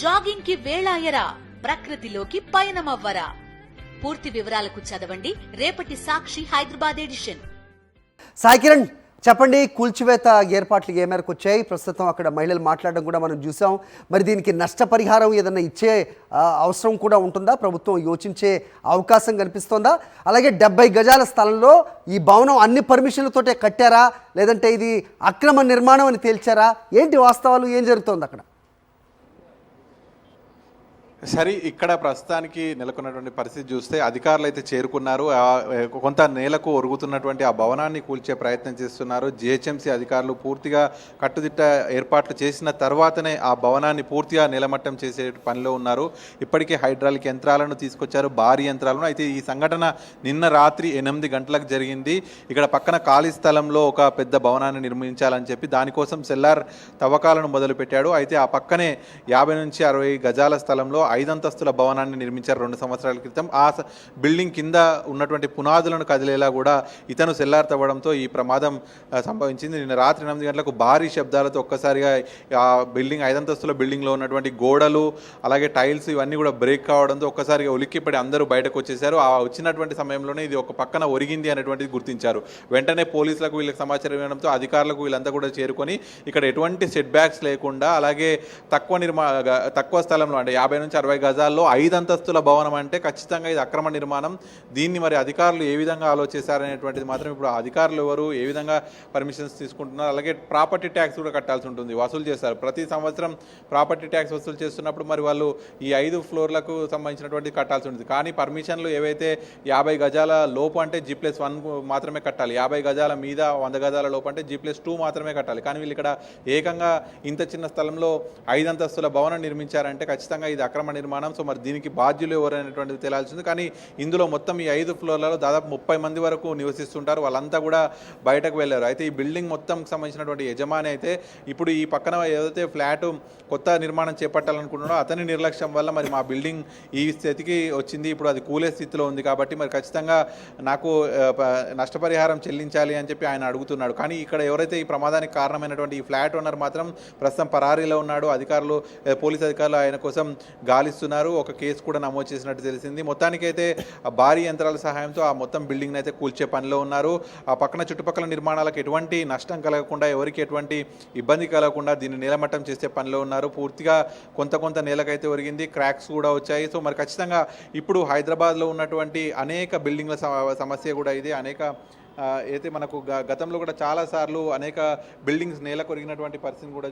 Jogging కి వేళాయరా, ప్రకృతిలోకి పయనమవ్వరా. పూర్తి వివరాలకు చదవండి రేపటి సాక్షి హైదరాబాద్ ఎడిషన్. సాయి కిరణ్ చెప్పండి, కూల్చివేత ఏర్పాట్లు ఏ మేరకు వచ్చాయి? ప్రస్తుతం అక్కడ మహిళలు మాట్లాడడం కూడా మనం చూసాం. మరి దీనికి నష్టపరిహారం ఏదైనా ఇచ్చే అవసరం కూడా ఉంటుందా? ప్రభుత్వం యోచించే అవకాశం కనిపిస్తోందా? అలాగే 70 గజాల స్థలంలో ఈ భవనం అన్ని పర్మిషన్లతోటే కట్టారా, లేదంటే ఇది అక్రమ నిర్మాణం అని తేల్చారా? ఏంటి వాస్తవాలు, ఏం జరుగుతోంది అక్కడ? సరే, ఇక్కడ ప్రస్తుతానికి నెలకొన్నటువంటి పరిస్థితి చూస్తే అధికారులు అయితే చేరుకున్నారు. కొంత నేలకు ఒరుగుతున్నటువంటి ఆ భవనాన్ని కూల్చే ప్రయత్నం చేస్తున్నారు. జిహెచ్ఎంసీ అధికారులు పూర్తిగా కట్టుదిట్ట ఏర్పాట్లు చేసిన తర్వాతనే ఆ భవనాన్ని పూర్తిగా నిలమట్టం చేసే పనిలో ఉన్నారు. ఇప్పటికే హైడ్రాలిక్ యంత్రాలను తీసుకొచ్చారు, భారీ యంత్రాలను. అయితే ఈ సంఘటన నిన్న రాత్రి 8 గంటలకు జరిగింది. ఇక్కడ పక్కన ఖాళీ స్థలంలో ఒక పెద్ద భవనాన్ని నిర్మించాలని చెప్పి దానికోసం సెల్లార్ తవ్వకాలను మొదలుపెట్టాడు. అయితే ఆ పక్కనే 50 నుంచి 60 గజాల స్థలంలో 5 అంతస్తుల భవనాన్ని నిర్మించారు 2 సంవత్సరాల క్రితం. ఆ బిల్డింగ్ కింద ఉన్నటువంటి పునాదులను కదిలేలా కూడా ఇతను సెల్లార్ తవ్వడంతో ఈ ప్రమాదం సంభవించింది. నిన్న రాత్రి 8 గంటలకు భారీ శబ్దాలతో ఒక్కసారిగా ఆ బిల్డింగ్ 5 అంతస్తుల బిల్డింగ్లో ఉన్నటువంటి గోడలు అలాగే టైల్స్ ఇవన్నీ కూడా బ్రేక్ కావడంతో ఒక్కసారిగా ఉలిక్కిపడి అందరూ బయటకు వచ్చేసారు. ఆ వచ్చినటువంటి సమయంలోనే ఇది ఒక పక్కన ఒరిగింది అనేటువంటిది గుర్తించారు. వెంటనే పోలీసులకు వీళ్ళకి సమాచారం ఇవ్వడంతో అధికారులకు వీళ్ళంతా కూడా చేరుకొని ఇక్కడ ఎటువంటి సెట్ బ్యాక్స్ లేకుండా అలాగే తక్కువ స్థలంలో అంటే 50 నుంచి 60 గజాల్లో 5 అంతస్తుల భవనం అంటే ఖచ్చితంగా ఇది అక్రమ నిర్మాణం. దీన్ని మరి అధికారులు ఏ విధంగా ఆలోచిస్తారనేటువంటిది మాత్రం ఇప్పుడు అధికారులు ఎవరు, ఏ విధంగా పర్మిషన్స్ తీసుకుంటున్నారు, అలాగే ప్రాపర్టీ ట్యాక్స్ కూడా కట్టాల్సి ఉంటుంది, వసూలు చేస్తారు. ప్రతి సంవత్సరం ప్రాపర్టీ ట్యాక్స్ వసూలు చేస్తున్నప్పుడు మరి వాళ్ళు ఈ 5 ఫ్లోర్లకు సంబంధించినటువంటి కట్టాల్సి ఉంటుంది. కానీ పర్మిషన్లు ఏవైతే 50 గజాల లోపు అంటే G+1 మాత్రమే కట్టాలి, 50 గజాల మీద 100 గజాల లోపు అంటే G+2 మాత్రమే కట్టాలి. కానీ వీళ్ళు ఇక్కడ ఏకంగా ఇంత చిన్న స్థలంలో 5 అంతస్తుల భవనం నిర్మించారంటే ఖచ్చితంగా ఇది అక్రమ నిర్మాణం. సో మరి దీనికి బాధ్యులు ఎవరైనటువంటిది తేలాల్సింది. కానీ ఇందులో మొత్తం ఈ 5 ఫ్లోర్లలో దాదాపు 30 మంది వరకు నివసిస్తుంటారు. వాళ్ళంతా కూడా బయటకు వెళ్ళారు. అయితే ఈ బిల్డింగ్ మొత్తం సంబంధించినటువంటి యజమాని అయితే ఇప్పుడు ఈ పక్కన ఏదైతే ఫ్లాట్ కొత్త నిర్మాణం చేపట్టాలనుకుంటున్నారో అతని నిర్లక్ష్యం వల్ల మరి మా బిల్డింగ్ ఈ స్థితికి వచ్చింది, ఇప్పుడు అది కూలే స్థితిలో ఉంది కాబట్టి మరి ఖచ్చితంగా నాకు నష్టపరిహారం చెల్లించాలి అని చెప్పి ఆయన అడుగుతున్నాడు. కానీ ఇక్కడ ఎవరైతే ఈ ప్రమాదానికి కారణమైనటువంటి ఈ ఫ్లాట్ ఓనర్ మాత్రం ప్రస్తుతం పరారీలో ఉన్నాడు. పోలీస్ అధికారులు ఆయన కోసం గాలిస్తున్నారు. ఒక కేసు కూడా నమోదు చేసినట్టు తెలిసింది. మొత్తానికైతే భారీ యంత్రాల సహాయంతో ఆ మొత్తం బిల్డింగ్ని అయితే కూల్చే పనిలో ఉన్నారు. ఆ పక్కన చుట్టుపక్కల నిర్మాణాలకు ఎటువంటి నష్టం కలగకుండా, ఎవరికి ఎటువంటి ఇబ్బంది కలగకుండా దీన్ని నేలమట్టం చేసే పనిలో ఉన్నారు. పూర్తిగా కొంత నేలకైతే ఒరిగింది, క్రాక్స్ కూడా వచ్చాయి. సో మరి ఖచ్చితంగా ఇప్పుడు హైదరాబాద్లో ఉన్నటువంటి అనేక బిల్డింగ్ల సమస్య కూడా ఇది. అయితే మనకు గతంలో కూడా చాలాసార్లు అనేక బిల్డింగ్స్ నేల కొరిగినటువంటి పరిస్థితిని కూడా